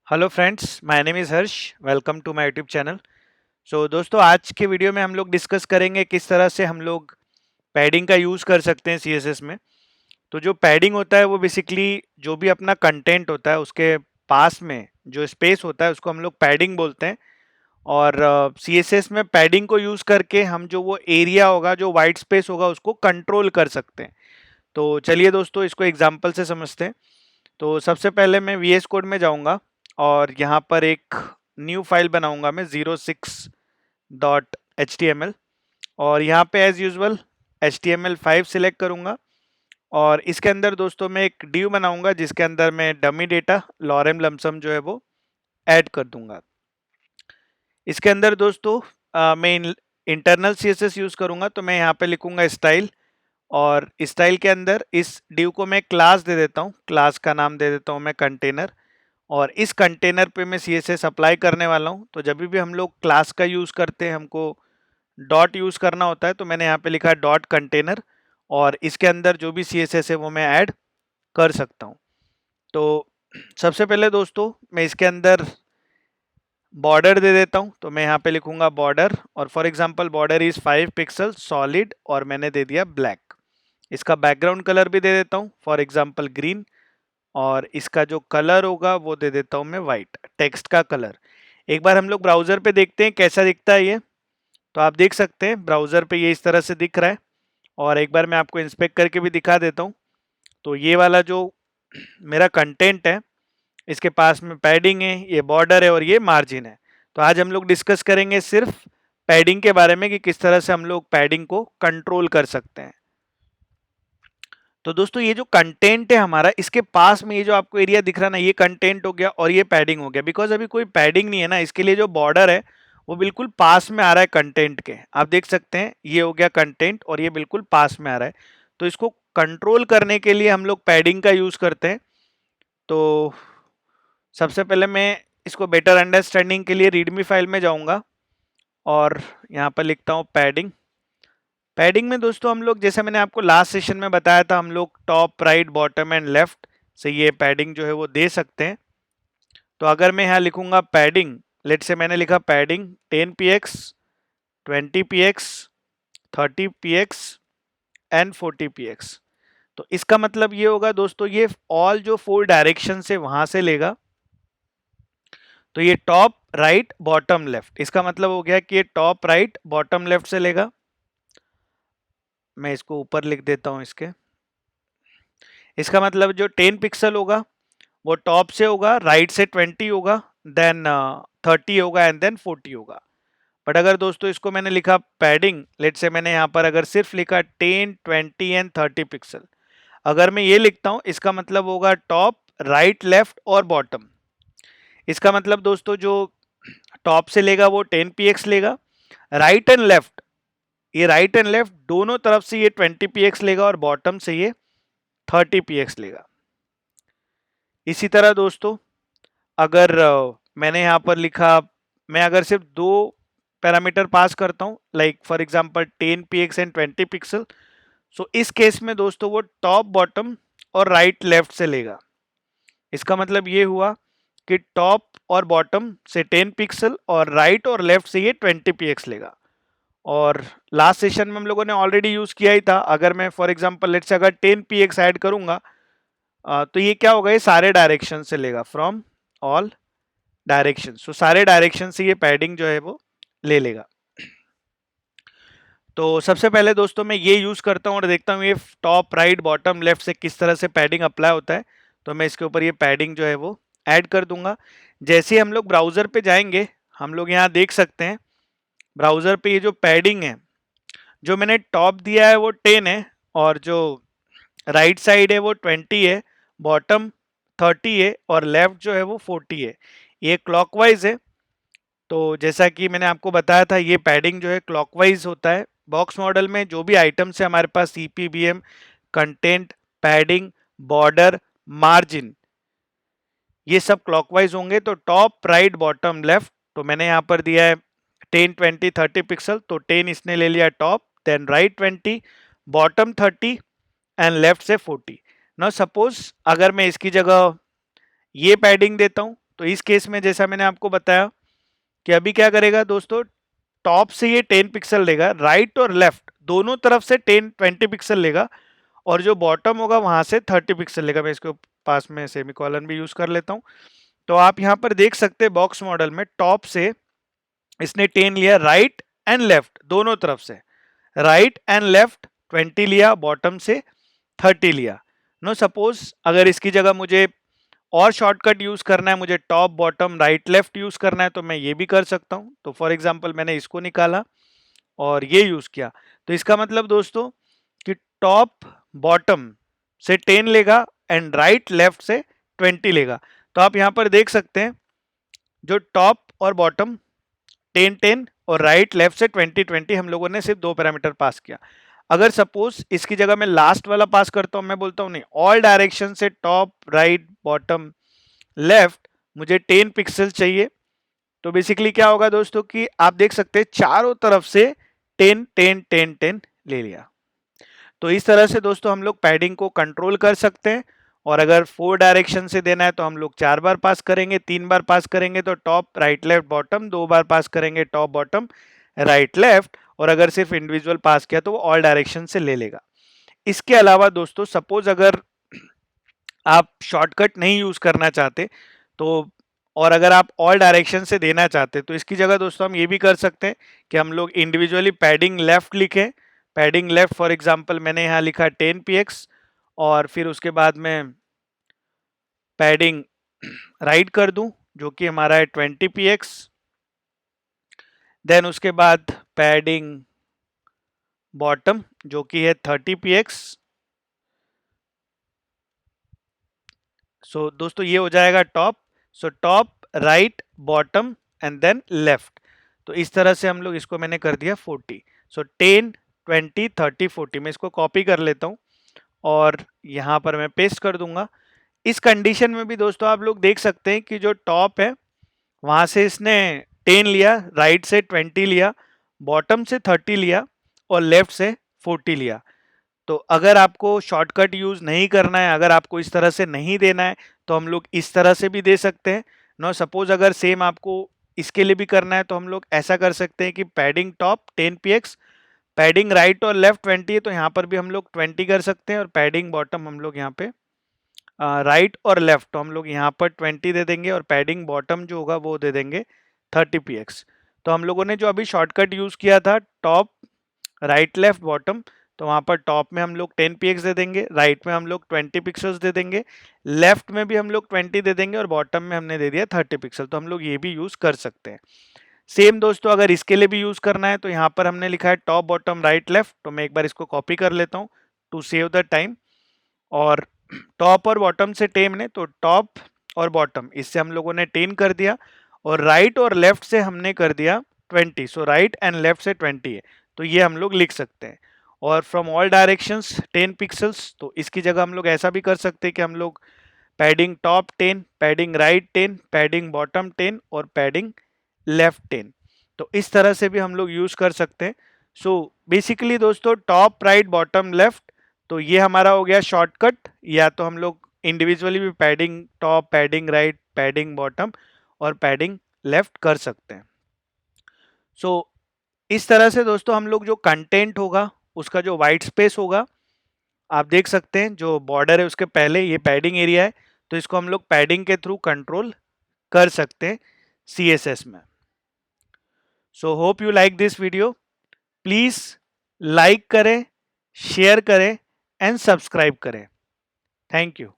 Hello friends, my name is Harsh. Welcome to my YouTube channel. So दोस्तों, आज के video में हम लोग डिस्कस करेंगे किस तरह से हम लोग पैडिंग का यूज़ कर सकते हैं सीएसएस में। तो जो पैडिंग होता है वो बेसिकली जो भी अपना कंटेंट होता है उसके पास में जो स्पेस होता है उसको हम लोग पैडिंग बोलते हैं। और सीएसएस में पैडिंग को यूज़ करके हम जो वो एरिया होगा, जो वाइट स्पेस होगा, उसको कंट्रोल कर सकते हैं। तो चलिए दोस्तों, इसको एग्जाम्पल से समझते हैं। तो सबसे पहले मैं वीएस कोड में जाऊंगा और यहाँ पर एक न्यू फाइल बनाऊंगा मैं 06.html। और यहाँ पे एज यूजुअल HTML5 सिलेक्ट करूंगा और इसके अंदर दोस्तों मैं एक डिव बनाऊंगा जिसके अंदर मैं डमी डेटा लॉरेम लमसम जो है वो ऐड कर दूंगा। इसके अंदर दोस्तों मैं इंटरनल सीएसएस यूज करूंगा, तो मैं यहाँ पे लिखूंगा स्टाइल। और स्टाइल के अंदर इस डिव को मैं क्लास दे देता हूँ, क्लास का नाम दे देता हूँ मैं कंटेनर। और इस कंटेनर पे मैं सीएसएस अप्लाई करने वाला हूँ। तो जब भी हम लोग क्लास का यूज़ करते हैं, हमको डॉट यूज़ करना होता है, तो मैंने यहाँ पे लिखा है डॉट कंटेनर। और इसके अंदर जो भी सीएसएस है वो मैं ऐड कर सकता हूँ। तो सबसे पहले दोस्तों मैं इसके अंदर बॉर्डर दे देता हूँ, तो मैं यहाँ पे लिखूंगा बॉर्डर। और for example border is 5 pixel solid और मैंने दे दिया ब्लैक। इसका बैकग्राउंड कलर भी दे देता हूँ, फॉर एग्जांपल ग्रीन। और इसका जो कलर होगा वो दे देता हूँ मैं वाइट, टेक्स्ट का कलर। एक बार हम लोग ब्राउज़र पे देखते हैं कैसा दिखता है ये। तो आप देख सकते हैं ब्राउज़र पे ये इस तरह से दिख रहा है। और एक बार मैं आपको इंस्पेक्ट करके भी दिखा देता हूँ। तो ये वाला जो मेरा कंटेंट है, इसके पास में पैडिंग है, ये बॉर्डर है और ये मार्जिन है। तो आज हम लोग डिस्कस करेंगे सिर्फ पैडिंग के बारे में कि किस तरह से हम लोग पैडिंग को कंट्रोल कर सकते हैं। तो दोस्तों, ये जो कंटेंट है हमारा, इसके पास में ये जो आपको एरिया दिख रहा है ना, ये कंटेंट हो गया और ये पैडिंग हो गया। बिकॉज अभी कोई पैडिंग नहीं है ना, इसके लिए जो बॉर्डर है वो बिल्कुल पास में आ रहा है कंटेंट के। आप देख सकते हैं ये हो गया कंटेंट और ये बिल्कुल पास में आ रहा है। तो इसको कंट्रोल करने के लिए हम लोग पैडिंग का यूज करते हैं। तो सबसे पहले मैं इसको बेटर अंडरस्टैंडिंग के लिए रीडमी फाइल में जाऊंगा और यहाँ पर लिखता हूँ पैडिंग। पैडिंग में दोस्तों हम लोग, जैसे मैंने आपको लास्ट सेशन में बताया था, हम लोग top right bottom and left से ये पैडिंग जो है वो दे सकते हैं। तो अगर मैं यहाँ लिखूंगा पैडिंग, लेट से मैंने लिखा padding 10 px 20 px 30 px and 40 px। तो इसका मतलब ये होगा दोस्तों, ये ऑल जो 4 डायरेक्शन से वहां से लेगा। तो ये टॉप राइट बॉटम लेफ्ट, इसका मतलब हो गया कि ये टॉप राइट बॉटम लेफ्ट से लेगा। मैं इसको ऊपर लिख देता हूं इसके। इसका मतलब जो 10 पिक्सल होगा वो टॉप से होगा, राइट से 20 होगा, देन 30 होगा एंड देन 40 होगा। बट अगर दोस्तों इसको मैंने लिखा पैडिंग, लेट से मैंने यहाँ पर अगर सिर्फ लिखा 10 20 एंड 30 पिक्सल, अगर मैं ये लिखता हूँ इसका मतलब होगा टॉप राइट लेफ्ट और बॉटम। इसका मतलब दोस्तों जो टॉप से लेगा वो 10 px लेगा, राइट एंड लेफ्ट, ये राइट एंड लेफ्ट दोनों तरफ से ये 20 px लेगा और बॉटम से ये 30 px लेगा। इसी तरह दोस्तों अगर मैंने यहाँ पर लिखा, मैं अगर सिर्फ 2 पैरामीटर पास करता हूँ, like for example 10 px and 20 pixel, so इस केस में दोस्तों वो टॉप बॉटम और राइट लेफ्ट से लेगा। इसका मतलब ये हुआ कि टॉप और बॉटम से 10 पिक्सल और राइट और लेफ्ट से ये 20 px लेगा। और लास्ट सेशन में हम लोगों ने ऑलरेडी यूज किया ही था। अगर मैं फॉर एग्जांपल लेट्स से अगर 10 px ऐड करूंगा, तो ये क्या होगा, ये सारे डायरेक्शन से लेगा, फ्रॉम ऑल डायरेक्शन। सो सारे डायरेक्शन से ये पैडिंग जो है वो ले लेगा। तो सबसे पहले दोस्तों मैं ये यूज करता हूँ और देखता हूँ ये टॉप राइट बॉटम लेफ्ट से किस तरह से पैडिंग अप्लाई होता है। तो मैं इसके ऊपर ये पैडिंग जो है वो ऐड कर दूंगा। जैसे ही हम लोग ब्राउजर पे जाएंगे, हम लोग यहाँ देख सकते हैं ब्राउजर पे ये जो पैडिंग है, जो मैंने टॉप दिया है वो 10 है और जो राइट साइड है वो 20 है, बॉटम 30 है और लेफ्ट जो है वो 40 है। ये क्लॉकवाइज है। तो जैसा कि मैंने आपको बताया था, ये पैडिंग जो है क्लॉकवाइज होता है। बॉक्स मॉडल में जो भी आइटम्स है हमारे पास, CPBM, content, padding, border, margin, ये सब क्लॉकवाइज होंगे। तो टॉप राइट बॉटम लेफ्ट, तो मैंने यहाँ पर दिया है 10 20 30 पिक्सल, तो 10 इसने ले लिया top, then right 20, bottom 30 and left से 40। नाउ सपोज अगर मैं इसकी जगह ये पैडिंग देता हूँ, तो इस केस में जैसा मैंने आपको बताया कि अभी क्या करेगा दोस्तों, टॉप से ये 10 पिक्सल लेगा, राइट और लेफ्ट दोनों तरफ से 20 पिक्सल लेगा, और जो बॉटम होगा वहां से 30 पिक्सल लेगा। मैं इसको पास में सेमीकोलन भी यूज कर लेता हूं। तो आप यहां पर देख सकते हैं बॉक्स मॉडल में टॉप से इसने 10 लिया, राइट एंड लेफ्ट दोनों तरफ से, राइट एंड लेफ्ट 20 लिया, बॉटम से 30 लिया। नो सपोज अगर इसकी जगह मुझे और शॉर्टकट यूज करना है, मुझे top bottom right left use करना है, तो मैं ये भी कर सकता हूं। तो फॉर एग्जांपल मैंने इसको निकाला और ये यूज किया। तो इसका मतलब दोस्तों कि टॉप बॉटम से 10 लेगा एंड राइट लेफ्ट से 20 लेगा। तो आप यहां पर देख सकते हैं जो टॉप और बॉटम 10 10 और राइट लेफ्ट से 20 20 हम लोगों ने सिर्फ दो पैरामीटर पास किया। अगर सपोज इसकी जगह मैं लास्ट वाला पास करता हूं, मैं बोलता हूं नहीं, ऑल डायरेक्शन से टॉप राइट बॉटम लेफ्ट मुझे 10 पिक्सल चाहिए, तो बेसिकली क्या होगा दोस्तों कि आप देख सकते हैं चारों तरफ से 10 10 10 10 ले लिया। तो इस तरह से दोस्तों हम लोग पैडिंग को कंट्रोल कर सकते हैं। और अगर 4 डायरेक्शन से देना है तो हम लोग 4 बार पास करेंगे, 3 बार पास करेंगे तो टॉप राइट लेफ्ट बॉटम, 2 बार पास करेंगे टॉप बॉटम राइट लेफ्ट, और अगर सिर्फ इंडिविजुअल पास किया तो वो ऑल डायरेक्शन से ले लेगा। इसके अलावा दोस्तों सपोज अगर आप शॉर्टकट नहीं यूज करना चाहते तो, और अगर आप ऑल डायरेक्शन से देना चाहते तो इसकी जगह दोस्तों हम ये भी कर सकते हैं कि हम लोग इंडिविजुअली पैडिंग लेफ्ट लिखें। पैडिंग लेफ्ट फॉर एग्जांपल मैंने यहाँ लिखा 10 px, और फिर उसके बाद में पैडिंग राइट कर दूं जो कि हमारा है 20 px, देन उसके बाद पैडिंग बॉटम जो कि है 30 px। सो दोस्तों ये हो जाएगा top, so top right bottom and then left. तो इस तरह से हम लोग इसको मैंने कर दिया 40। सो 10 20 30 40 मैं इसको कॉपी कर लेता हूँ और यहाँ पर मैं पेस्ट कर दूंगा। इस कंडीशन में भी दोस्तों आप लोग देख सकते हैं कि जो टॉप है वहां से इसने 10 लिया, राइट से 20 लिया, बॉटम से 30 लिया और लेफ्ट से 40 लिया। तो अगर आपको शॉर्टकट यूज नहीं करना है, अगर आपको इस तरह से नहीं देना है, तो हम लोग इस तरह से भी दे सकते हैं। नो सपोज अगर सेम आपको इसके लिए भी करना है तो हम लोग ऐसा कर सकते हैं कि padding top 10 px, padding right और लेफ्ट 20 है तो यहाँ पर भी हम लोग 20 कर सकते हैं, और पैडिंग बॉटम हम लोग यहाँ पे राइट और लेफ्ट तो हम लोग यहाँ पर 20 दे देंगे, और पैडिंग बॉटम जो होगा वो दे देंगे 30 px। तो हम लोगों ने जो अभी शॉर्टकट यूज किया था टॉप राइट लेफ्ट बॉटम, तो वहां पर टॉप में हम लोग 10 px दे देंगे, राइट में हम लोग 20 पिक्सल्स दे देंगे, लेफ्ट में भी हम लोग 20 दे देंगे, और बॉटम में हमने दे दिया 30 पिक्सल। तो हम लोग ये भी यूज कर सकते हैं। सेम दोस्तों अगर इसके लिए भी यूज करना है तो यहाँ पर हमने लिखा है टॉप बॉटम राइट लेफ्ट, तो मैं एक बार इसको कॉपी कर लेता हूँ टू सेव द टाइम। और टॉप और बॉटम से 10 ने तो टॉप और बॉटम इससे हम लोगों ने 10 कर दिया, और राइट और लेफ्ट से हमने कर दिया 20। सो राइट एंड लेफ्ट से 20 है, तो ये हम लोग लिख सकते हैं। और फ्रॉम ऑल डायरेक्शंस 10 पिक्सल्स, तो इसकी जगह हम लोग ऐसा भी कर सकते हैं कि हम लोग padding top 10, padding right 10, padding bottom 10 और पैडिंग लेफ्ट 10। तो इस तरह से भी हम लोग यूज कर सकते हैं। सो बेसिकली दोस्तों टॉप राइट बॉटम लेफ्ट, तो ये हमारा हो गया शॉर्टकट। या तो हम लोग इंडिविजुअली भी padding top, padding right, padding bottom और पैडिंग लेफ्ट कर सकते हैं। सो इस तरह से दोस्तों हम लोग जो कंटेंट होगा उसका जो वाइट स्पेस होगा, आप देख सकते हैं जो बॉर्डर है उसके पहले ये पैडिंग एरिया है, तो इसको हम लोग पैडिंग के थ्रू कंट्रोल कर सकते हैं CSS में। So hope you like this video. Please like करें, शेयर करें एंड सब्सक्राइब करें। Thank you.